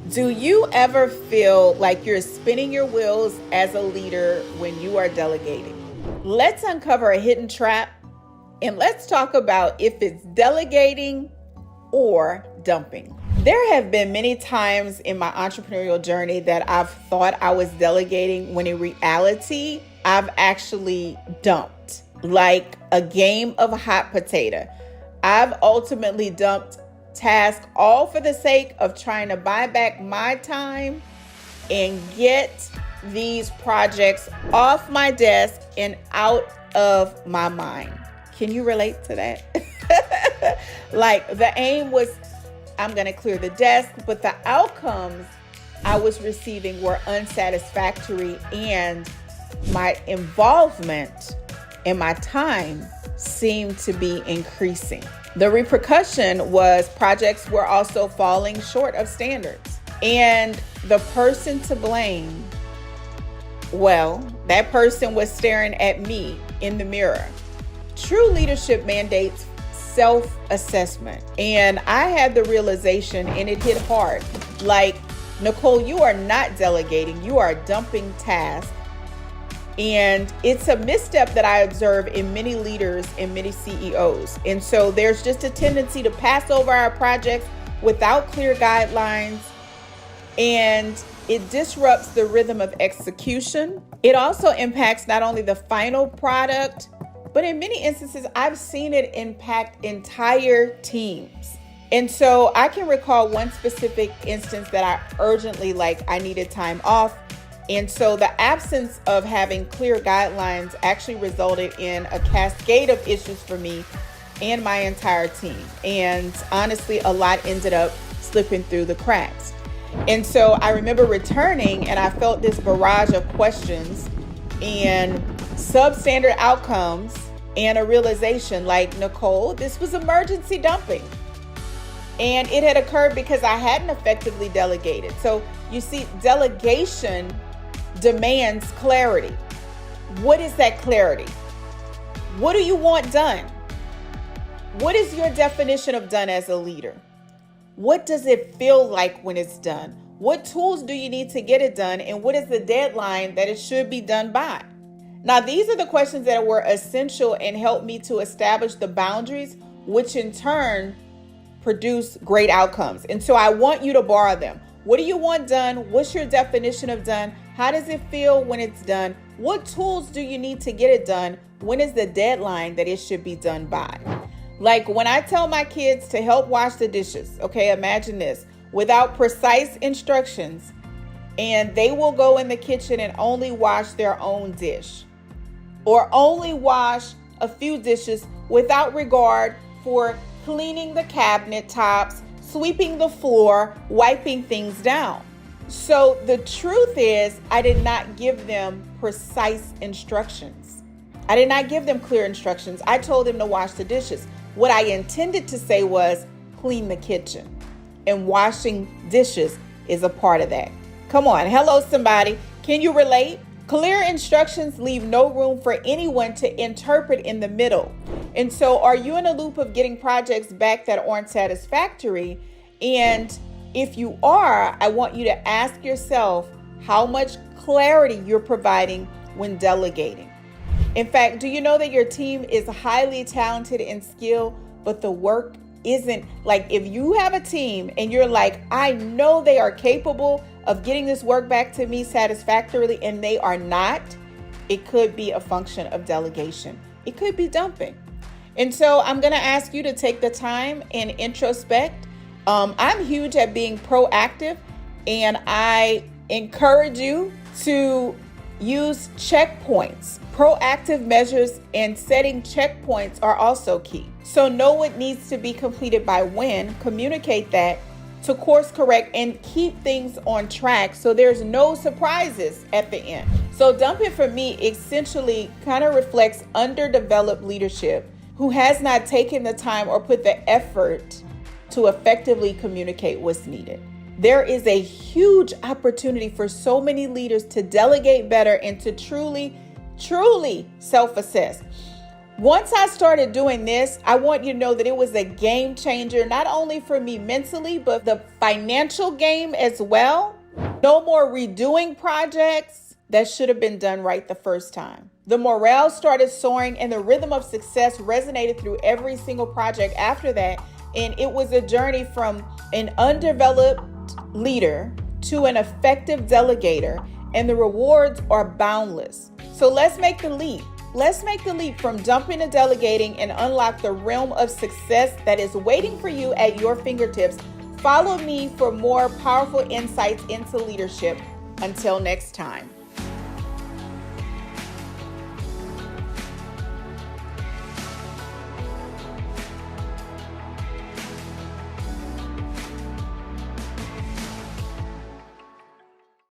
Do you ever feel like you're spinning your wheels as a leader when you are delegating? Let's uncover a hidden trap and let's talk about if it's delegating or dumping. There have been many times in my entrepreneurial journey that I've thought I was delegating when in reality, I've actually dumped, like a game of hot potato. I've ultimately dumped tasks all for the sake of trying to buy back my time and get these projects off my desk and out of my mind. Can you relate to that? Like the aim was, I'm going to clear the desk, but the outcomes I was receiving were unsatisfactory and my involvement and my time seemed to be increasing. The repercussion was projects were also falling short of standards. And the person to blame, well, that person was staring at me in the mirror. True leadership mandates self-assessment. And I had the realization, and it hit hard, like, Nicole, you are not delegating, you are dumping tasks. And it's a misstep that I observe in many leaders and many CEOs. And so there's just a tendency to pass over our projects without clear guidelines, and it disrupts the rhythm of execution. It also impacts not only the final product, but in many instances, I've seen it impact entire teams. And so I can recall one specific instance that I urgently, I needed time off. And so the absence of having clear guidelines actually resulted in a cascade of issues for me and my entire team. And honestly, a lot ended up slipping through the cracks. And so I remember returning and I felt this barrage of questions and substandard outcomes and a realization like, Nicole, this was emergency dumping. And it had occurred because I hadn't effectively delegated. So you see, delegation demands clarity. What is that clarity? What do you want done? What is your definition of done as a leader? What does it feel like when it's done? What tools do you need to get it done? And what is the deadline that it should be done by? Now, these are the questions that were essential and helped me to establish the boundaries, which in turn produce great outcomes. And so I want you to borrow them. What do you want done? What's your definition of done? How does it feel when it's done? What tools do you need to get it done? When is the deadline that it should be done by? Like when I tell my kids to help wash the dishes, okay, imagine this, without precise instructions, and they will go in the kitchen and only wash their own dish or only wash a few dishes without regard for cleaning the cabinet tops, sweeping the floor, wiping things down. So the truth is, I did not give them precise instructions. I did not give them clear instructions. I told them to wash the dishes. What I intended to say was clean the kitchen, and washing dishes is a part of that. Come on. Hello, somebody. Can you relate? Clear instructions leave no room for anyone to interpret in the middle. And so are you in a loop of getting projects back that aren't satisfactory? And if you are, I want you to ask yourself how much clarity you're providing when delegating. In fact, do you know that your team is highly talented and skilled, but the work isn't? Like if you have a team and you're like, I know they are capable of getting this work back to me satisfactorily, and they are not, it could be a function of delegation. It could be dumping. And so I'm going to ask you to take the time and introspect. I'm huge at being proactive, and I encourage you to use checkpoints. Proactive measures and setting checkpoints are also key. So know what needs to be completed by when, communicate that to course correct and keep things on track so there's no surprises at the end. So dumping for me essentially kind of reflects underdeveloped leadership who has not taken the time or put the effort to effectively communicate what's needed. There is a huge opportunity for so many leaders to delegate better and to truly self-assess. Once I started doing this, I want you to know that it was a game changer, not only for me mentally, but the financial game as well. No more redoing projects that should have been done right the first time. The morale started soaring and the rhythm of success resonated through every single project after that. And it was a journey from an undeveloped leader to an effective delegator, and the rewards are boundless. So let's make the leap. Let's make the leap from dumping to delegating and unlock the realm of success that is waiting for you at your fingertips. Follow me for more powerful insights into leadership. Until next time.